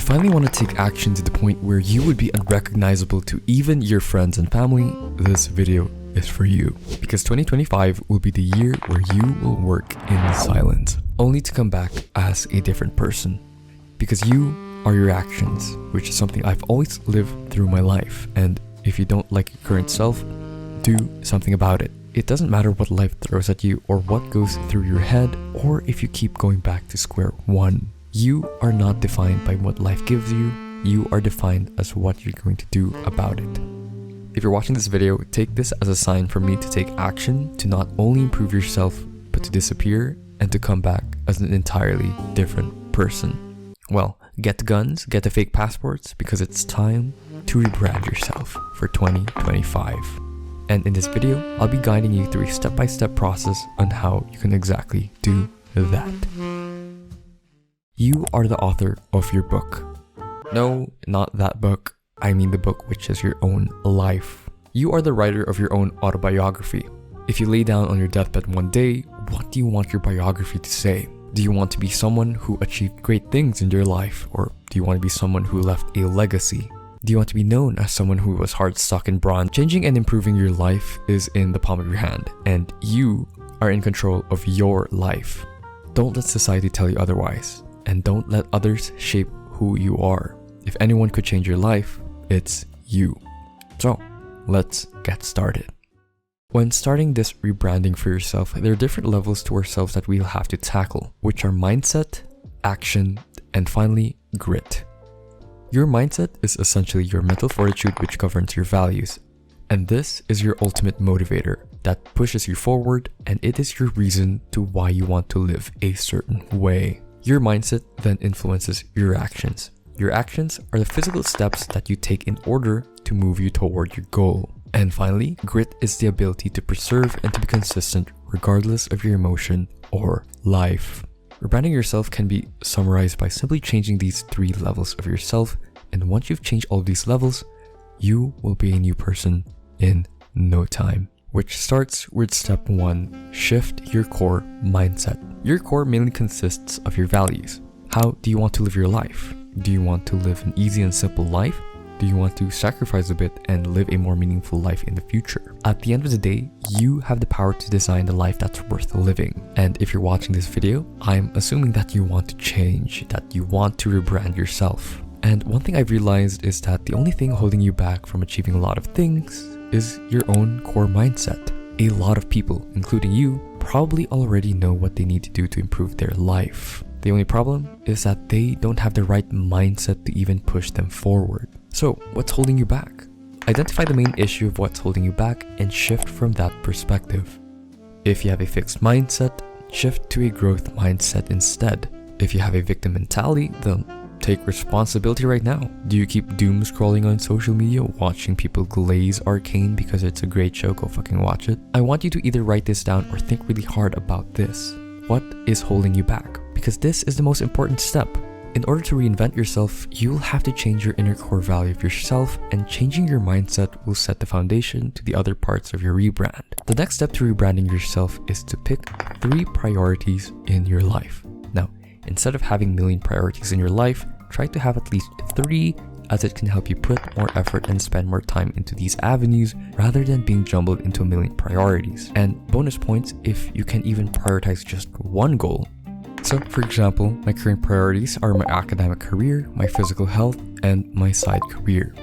finally want to take action to the point where you would be unrecognizable to even your friends and family, this video is for you. Because 2025 will be the year where you will work in silence, only to come back as a different person. Because you are your actions, which is something I've always lived through my life. And if you don't like your current self, do something about it. It doesn't matter what life throws at you or what goes through your head, or if you keep going back to square one. You are not defined by what life gives you. You are defined as what you're going to do about it. If you're watching this video, take this as a sign for me to take action to not only improve yourself, but to disappear and to come back as an entirely different person. Well, get the guns, get the fake passports, because it's time to rebrand yourself for 2025. And in this video, I'll be guiding you through a step-by-step process on how you can exactly do that. You are the author of your book. No, not that book. I mean the book which is your own life. You are the writer of your own autobiography. If you lay down on your deathbed one day, what do you want your biography to say? Do you want to be someone who achieved great things in your life? Or do you want to be someone who left a legacy? Do you want to be known as someone who was hard stuck in bronze? Changing and improving your life is in the palm of your hand, and you are in control of your life. Don't let society tell you otherwise, and don't let others shape who you are. If anyone could change your life, it's you. So, let's get started. When starting this rebranding for yourself, there are different levels to ourselves that we'll have to tackle, which are mindset, action, and finally, grit. Your mindset is essentially your mental fortitude which governs your values. And this is your ultimate motivator that pushes you forward, and it is your reason to why you want to live a certain way. Your mindset then influences your actions. Your actions are the physical steps that you take in order to move you toward your goal. And finally, grit is the ability to preserve and to be consistent regardless of your emotion or life. Rebranding yourself can be summarized by simply changing these 3 levels of yourself, and once you've changed all of these levels, you will be a new person in no time. Which starts with step 1, shift your core mindset. Your core mainly consists of your values. How do you want to live your life? Do you want to live an easy and simple life? Do you want to sacrifice a bit and live a more meaningful life in the future? At the end of the day, you have the power to design the life that's worth living. And if you're watching this video, I'm assuming that you want to change, that you want to rebrand yourself. And one thing I've realized is that the only thing holding you back from achieving a lot of things is your own core mindset. A lot of people, including you, probably already know what they need to do to improve their life. The only problem is that they don't have the right mindset to even push them forward. So, what's holding you back? Identify the main issue of what's holding you back and shift from that perspective. If you have a fixed mindset, shift to a growth mindset instead. If you have a victim mentality, then take responsibility right now. Do you keep doom scrolling on social media, watching people glaze Arcane because it's a great show? Go fucking watch it. I want you to either write this down or think really hard about this. What is holding you back? Because this is the most important step. In order to reinvent yourself, you'll have to change your inner core value of yourself, and changing your mindset will set the foundation to the other parts of your rebrand. The next step to rebranding yourself is to pick 3 priorities in your life. Now, instead of having a million priorities in your life, try to have at least 3, as it can help you put more effort and spend more time into these avenues rather than being jumbled into a million priorities. And bonus points if you can even prioritize just one goal. So, for example, my current priorities are my academic career, my physical health, and my side career.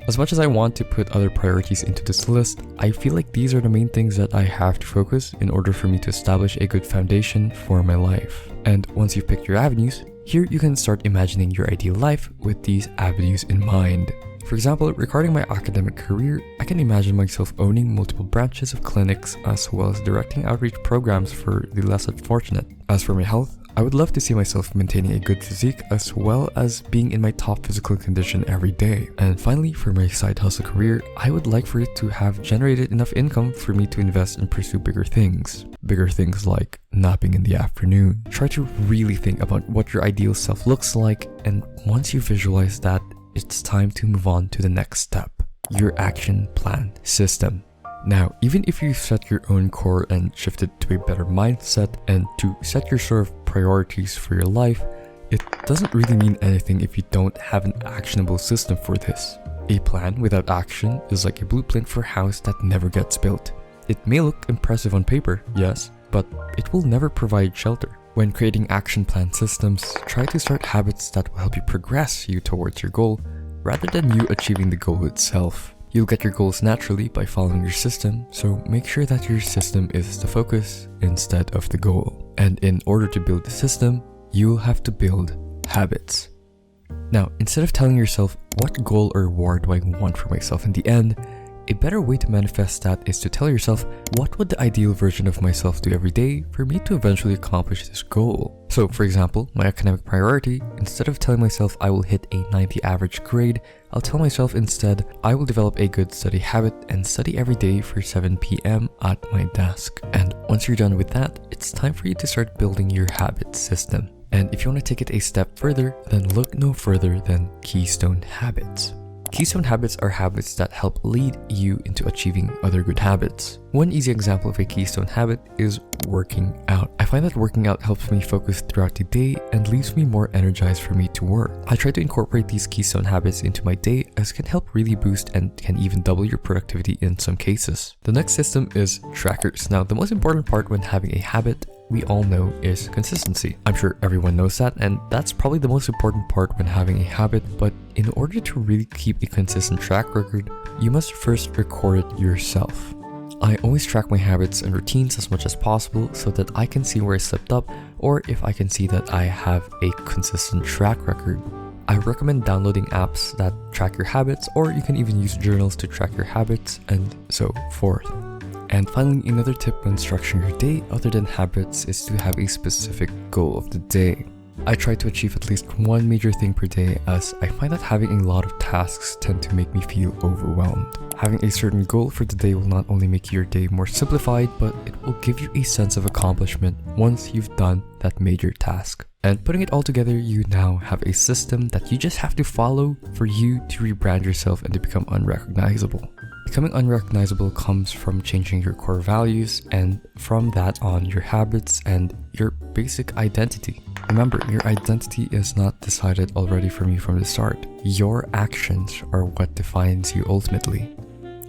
As much as I want to put other priorities into this list, I feel like these are the main things that I have to focus in order for me to establish a good foundation for my life. And once you've picked your avenues, here you can start imagining your ideal life with these avenues in mind. For example, regarding my academic career, I can imagine myself owning multiple branches of clinics as well as directing outreach programs for the less unfortunate. As for my health, I would love to see myself maintaining a good physique as well as being in my top physical condition every day. And finally, for my side hustle career, I would like for it to have generated enough income for me to invest and pursue bigger things. Bigger things like napping in the afternoon. Try to really think about what your ideal self looks like, and once you visualize that, it's time to move on to the next step, your action plan system. Now, even if you set your own core and shift it to a better mindset and to set your sort of priorities for your life, it doesn't really mean anything if you don't have an actionable system for this. A plan without action is like a blueprint for a house that never gets built. It may look impressive on paper, yes, but it will never provide shelter. When creating action plan systems, try to start habits that will help you progress you towards your goal, rather than you achieving the goal itself. You'll get your goals naturally by following your system, so make sure that your system is the focus instead of the goal. And in order to build the system, you'll have to build habits. Now, instead of telling yourself what goal or reward do I want for myself in the end, a better way to manifest that is to tell yourself what would the ideal version of myself do every day for me to eventually accomplish this goal. So for example, my academic priority, instead of telling myself I will hit a 90 average grade, I'll tell myself instead I will develop a good study habit and study every day for 7 p.m. at my desk. And once you're done with that, it's time for you to start building your habit system. And if you want to take it a step further, then look no further than keystone habits. Keystone habits are habits that help lead you into achieving other good habits. One easy example of a keystone habit is working out. I find that working out helps me focus throughout the day and leaves me more energized for me to work. I try to incorporate these keystone habits into my day as it can help really boost and can even double your productivity in some cases. The next system is trackers. Now, the most important part when having a habit we all know is consistency. I'm sure everyone knows that, and that's probably the most important part when having a habit, but in order to really keep a consistent track record, you must first record it yourself. I always track my habits and routines as much as possible so that I can see where I slipped up, or if I can see that I have a consistent track record. I recommend downloading apps that track your habits, or you can even use journals to track your habits and so forth. And finally, another tip when structuring your day other than habits is to have a specific goal of the day. I try to achieve at least one major thing per day, as I find that having a lot of tasks tend to make me feel overwhelmed. Having a certain goal for the day will not only make your day more simplified, but it will give you a sense of accomplishment once you've done that major task. And putting it all together, you now have a system that you just have to follow for you to rebrand yourself and to become unrecognizable. Becoming unrecognizable comes from changing your core values, and from that on, your habits and your basic identity. Remember, your identity is not decided already from you from the start. Your actions are what defines you ultimately.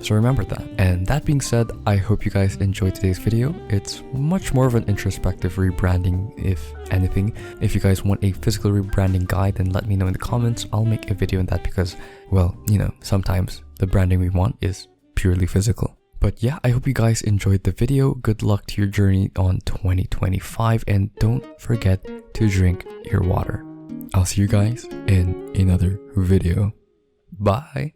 So remember that. And that being said, I hope you guys enjoyed today's video. It's much more of an introspective rebranding, if anything. If you guys want a physical rebranding guide, then let me know in the comments. I'll make a video on that because, well, you know, sometimes the branding we want is purely physical. But yeah, I hope you guys enjoyed the video. Good luck to your journey on 2025, and don't forget to drink your water. I'll see you guys in another video. Bye.